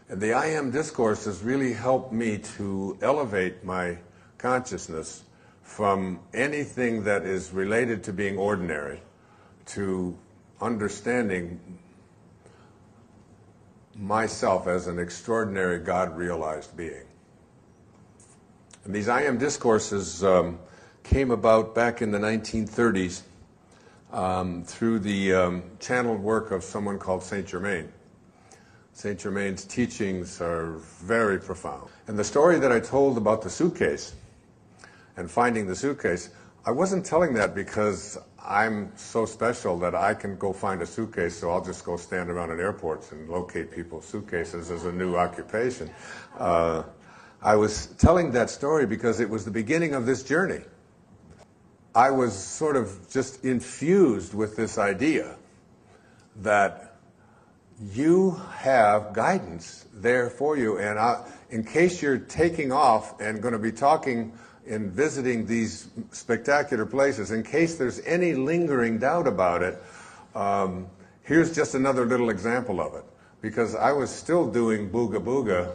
And the I Am Discourses really helped me to elevate my consciousness from anything that is related to being ordinary to understanding myself as an extraordinary God-realized being. And these I Am Discourses came about back in the 1930s through the channeled work of someone called Saint Germain. Saint Germain's teachings are very profound. And the story that I told about the suitcase and finding the suitcase, I wasn't telling that because I'm so special that I can go find a suitcase, so I'll just go stand around at airports and locate people's suitcases as a new occupation. I was telling that story because it was the beginning of this journey. I was sort of just infused with this idea that you have guidance there for you, and in case you're taking off and going to be talking and visiting these spectacular places, in case there's any lingering doubt about it, here's just another little example of it. Because I was still doing booga booga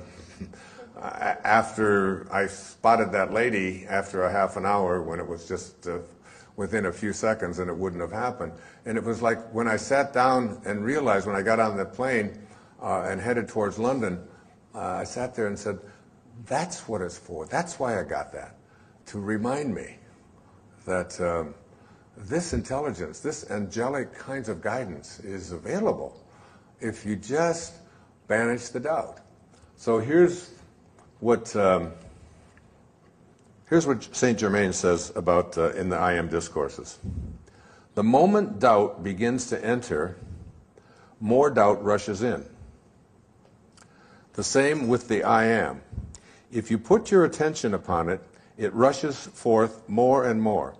after I spotted that lady after a half an hour when it was just within a few seconds and it wouldn't have happened. And it was like when I sat down and realized when I got on the plane and headed towards London, I sat there and said, that's what it's for. That's why I got that. To remind me that this intelligence, this angelic kinds of guidance is available if you just banish the doubt. So here's what Saint Germain says about in the I Am Discourses. The moment doubt begins to enter, more doubt rushes in. The same with the I Am. If you put your attention upon it, it rushes forth more and more.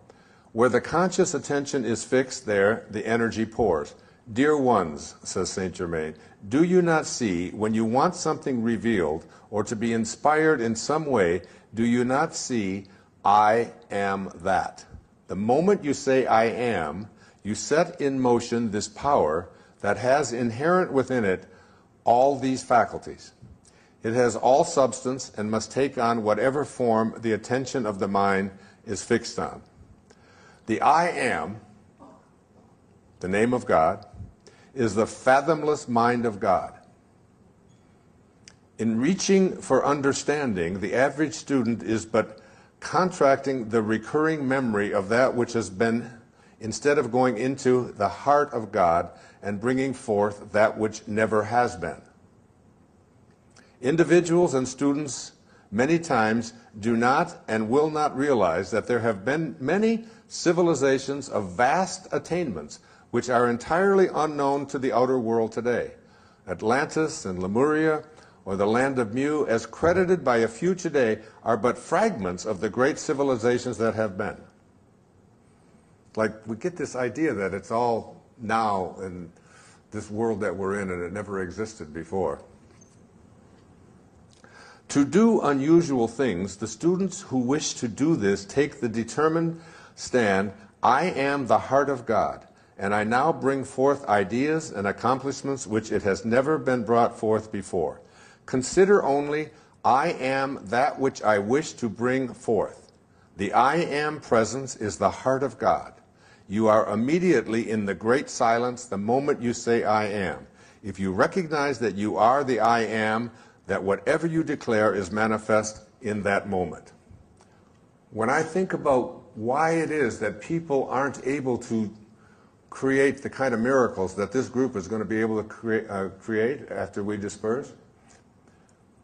Where the conscious attention is fixed, there the energy pours. Dear ones, says Saint Germain, do you not see when you want something revealed or to be inspired in some way, do you not see I am that? The moment you say I am, you set in motion this power that has inherent within it all these faculties. It has all substance and must take on whatever form the attention of the mind is fixed on. The I am, the name of God, is the fathomless mind of God. In reaching for understanding, the average student is but contracting the recurring memory of that which has been, instead of going into the heart of God and bringing forth that which never has been. Individuals and students many times do not and will not realize that there have been many civilizations of vast attainments which are entirely unknown to the outer world today. Atlantis and Lemuria, or the land of Mu, as credited by a few today, are but fragments of the great civilizations that have been. Like, we get this idea that it's all now in this world that we're in and it never existed before. To do unusual things, the students who wish to do this take the determined stand, I am the heart of God, and I now bring forth ideas and accomplishments which it has never been brought forth before. Consider only, I am that which I wish to bring forth. The I am presence is the heart of God. You are immediately in the great silence the moment you say I am. If you recognize that you are the I am, that whatever you declare is manifest in that moment. When I think about why it is that people aren't able to create the kind of miracles that this group is going to be able to create after we disperse,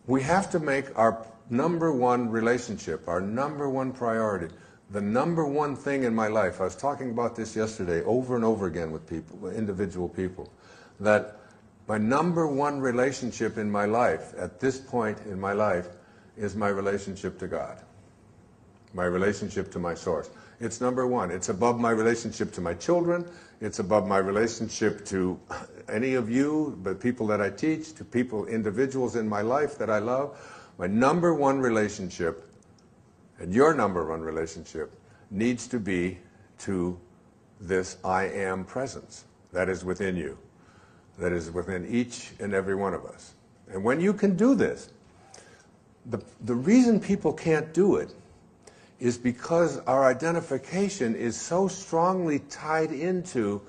we have to make our number one relationship, our number one priority, the number one thing in my life. I was talking about this yesterday over and over again with people, individual people, that my number one relationship in my life, at this point in my life, is my relationship to God, my relationship to my source. It's number one. It's above my relationship to my children. It's above my relationship to any of you, but people that I teach, to people, individuals in my life that I love. My number one relationship, and your number one relationship, needs to be to this I am presence that is within you, that is within each and every one of us. And when you can do this, the reason people can't do it is because our identification is so strongly tied into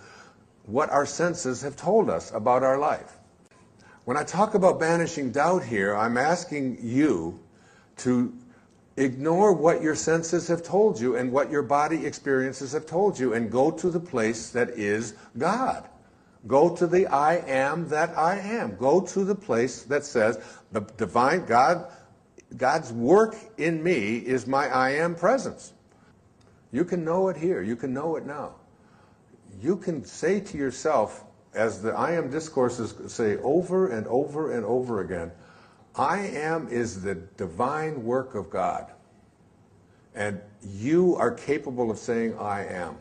what our senses have told us about our life. When I talk about banishing doubt here, I'm asking you to ignore what your senses have told you and what your body experiences have told you and go to the place that is God. Go to the I am that I am. Go to the place that says the divine God's work in me is my I am presence. You can know it here. You can know it now. You can say to yourself, as the I Am Discourses say over and over and over again, I am is the divine work of God. And you are capable of saying I am.